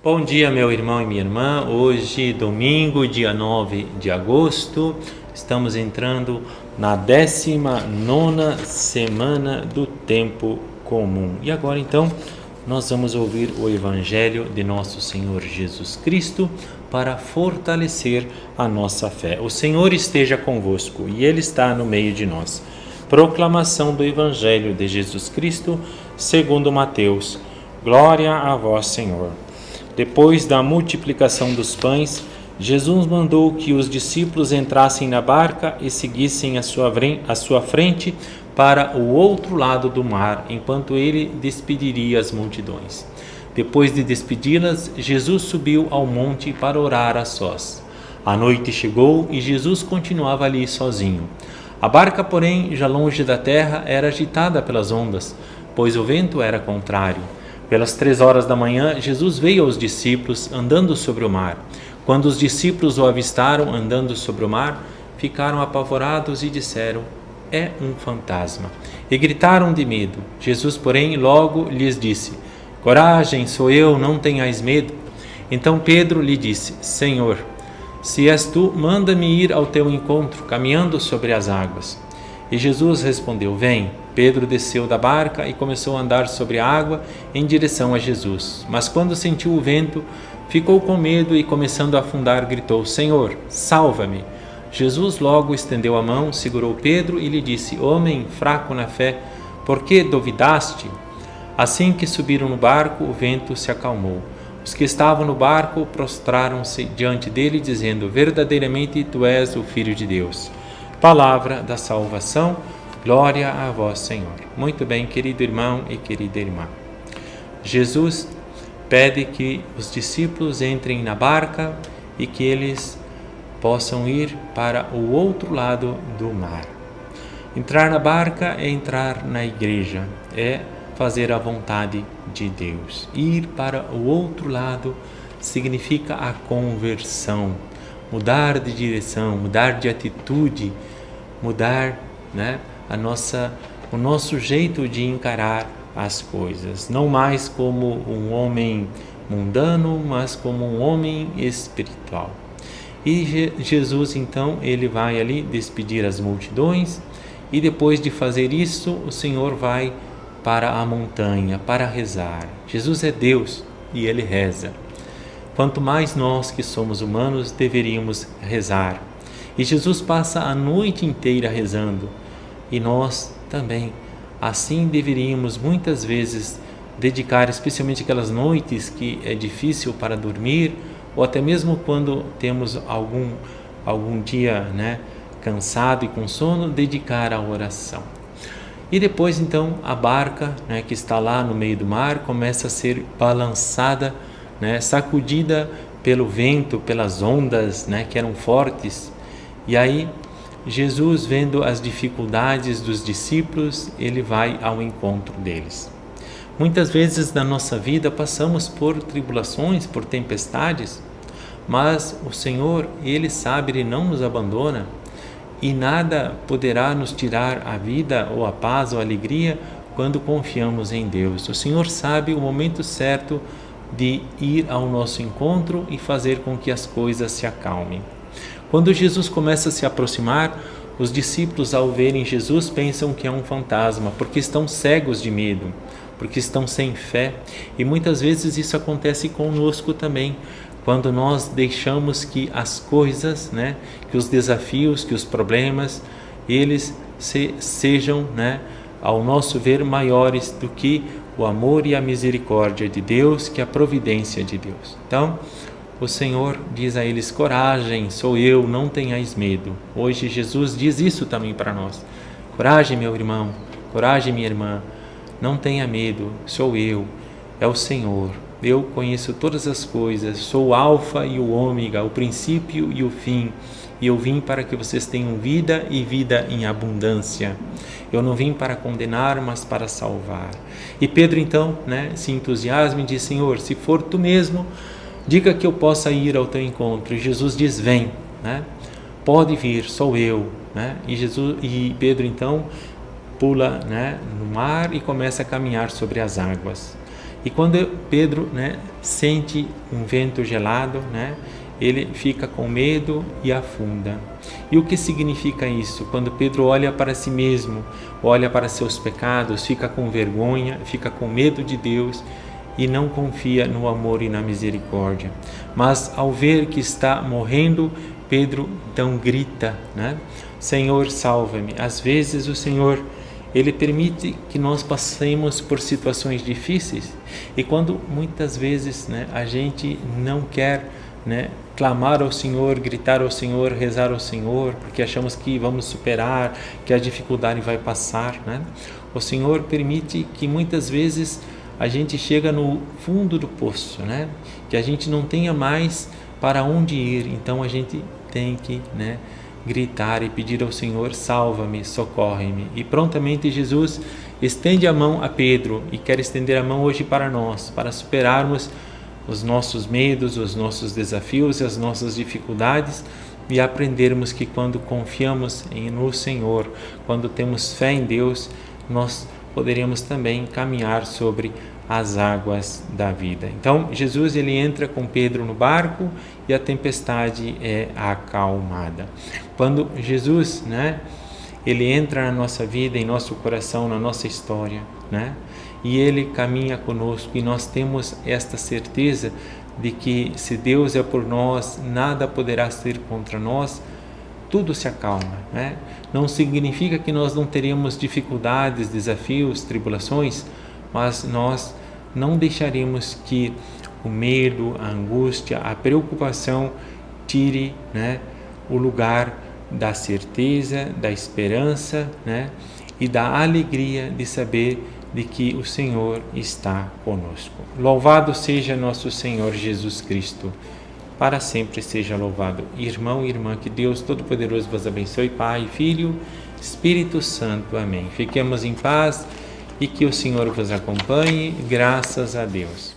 Bom dia, meu irmão e minha irmã. Hoje, domingo, dia 9 de agosto, estamos entrando na 19ª semana do tempo comum. E agora, então, nós vamos ouvir o Evangelho de nosso Senhor Jesus Cristo para fortalecer a nossa fé. O Senhor esteja convosco e Ele está no meio de nós. Proclamação do Evangelho de Jesus Cristo segundo Mateus. Glória a vós, Senhor. Depois da multiplicação dos pães, Jesus mandou que os discípulos entrassem na barca e seguissem à sua frente para o outro lado do mar, enquanto ele despediria as multidões. Depois de despedi-las, Jesus subiu ao monte para orar a sós. A noite chegou e Jesus continuava ali sozinho. A barca, porém, já longe da terra, era agitada pelas ondas, pois o vento era contrário. Pelas 3 horas da manhã, Jesus veio aos discípulos andando sobre o mar. Quando os discípulos o avistaram andando sobre o mar, ficaram apavorados e disseram: "É um fantasma!" E gritaram de medo. Jesus, porém, logo lhes disse: "Coragem, sou eu, não tenhais medo." Então Pedro lhe disse: "Senhor, se és tu, manda-me ir ao teu encontro, caminhando sobre as águas." E Jesus respondeu: "Vem." Pedro desceu da barca e começou a andar sobre a água em direção a Jesus. Mas quando sentiu o vento, ficou com medo e, começando a afundar, gritou: "Senhor, salva-me!" Jesus logo estendeu a mão, segurou Pedro e lhe disse: "Homem fraco na fé, por que duvidaste?" Assim que subiram no barco, o vento se acalmou. Os que estavam no barco prostraram-se diante dele, dizendo: "Verdadeiramente tu és o Filho de Deus." Palavra da salvação. Glória a vós, Senhor. Muito bem, querido irmão e querida irmã. Jesus pede que os discípulos entrem na barca e que eles possam ir para o outro lado do mar. Entrar na barca é entrar na igreja, é fazer a vontade de Deus. Ir para o outro lado significa a conversão, mudar de direção, mudar de atitude, mudar, o nosso jeito de encarar as coisas, não mais como um homem mundano, mas como um homem espiritual. E Jesus, então, ele vai ali despedir as multidões e depois de fazer isso, o Senhor vai para a montanha para rezar. Jesus é Deus e ele reza. Quanto mais nós que somos humanos deveríamos rezar. E Jesus passa a noite inteira rezando. E nós também, assim deveríamos muitas vezes dedicar, especialmente aquelas noites que é difícil para dormir, ou até mesmo quando temos algum dia cansado e com sono, dedicar à oração. E depois então a barca que está lá no meio do mar começa a ser balançada, sacudida pelo vento, pelas ondas que eram fortes. E aí Jesus, vendo as dificuldades dos discípulos, ele vai ao encontro deles. Muitas vezes na nossa vida passamos por tribulações, por tempestades, mas o Senhor, ele sabe, ele não nos abandona e nada poderá nos tirar a vida ou a paz ou a alegria quando confiamos em Deus. O Senhor sabe o momento certo de ir ao nosso encontro e fazer com que as coisas se acalmem. Quando Jesus começa a se aproximar, os discípulos, ao verem Jesus, pensam que é um fantasma, porque estão cegos de medo, porque estão sem fé. E muitas vezes isso acontece conosco também, quando nós deixamos que as coisas, que os desafios, que os problemas, eles sejam, ao nosso ver, maiores do que o amor e a misericórdia de Deus, que a providência de Deus. Então, o Senhor diz a eles: "Coragem, sou eu, não tenhais medo." Hoje Jesus diz isso também para nós. Coragem, meu irmão, coragem, minha irmã, não tenha medo, sou eu, é o Senhor. Eu conheço todas as coisas, sou o Alfa e o Ômega, o princípio e o fim. E eu vim para que vocês tenham vida e vida em abundância. Eu não vim para condenar, mas para salvar. E Pedro então se entusiasma e diz: "Senhor, se for tu mesmo, diga que eu possa ir ao teu encontro." E Jesus diz: "Vem, pode vir, sou eu." E Pedro então pula no mar e começa a caminhar sobre as águas. E quando Pedro, né, sente um vento gelado, né, ele fica com medo e afunda. E o que significa isso? Quando Pedro olha para si mesmo, olha para seus pecados, fica com vergonha, fica com medo de Deus e não confia no amor e na misericórdia. Mas ao ver que está morrendo, Pedro então grita, né? Senhor, salva-me. Às vezes o Senhor, Ele permite que nós passemos por situações difíceis, e quando muitas vezes, né, a gente não quer, né, clamar ao Senhor, gritar ao Senhor, rezar ao Senhor, porque achamos que vamos superar, que a dificuldade vai passar, né? O Senhor permite que muitas vezes a gente chega no fundo do poço, né? Que a gente não tenha mais para onde ir, então a gente tem que, né, gritar e pedir ao Senhor: salva-me, socorre-me. E prontamente Jesus estende a mão a Pedro e quer estender a mão hoje para nós, para superarmos os nossos medos, os nossos desafios e as nossas dificuldades, e aprendermos que quando confiamos no Senhor, quando temos fé em Deus, nós poderemos também caminhar sobre as águas da vida. Então Jesus, ele entra com Pedro no barco e a tempestade é acalmada. Quando Jesus, né, ele entra na nossa vida, em nosso coração, na nossa história, né, e ele caminha conosco, e nós temos esta certeza de que se Deus é por nós, nada poderá ser contra nós. Tudo se acalma, né? Não significa que nós não teremos dificuldades, desafios, tribulações, mas nós não deixaremos que o medo, a angústia, a preocupação tire, né, o lugar da certeza, da esperança, né, e da alegria de saber de que o Senhor está conosco. Louvado seja nosso Senhor Jesus Cristo. Para sempre seja louvado. Irmão e irmã, que Deus Todo-Poderoso vos abençoe, Pai, Filho, Espírito Santo. Amém. Fiquemos em paz e que o Senhor vos acompanhe. Graças a Deus.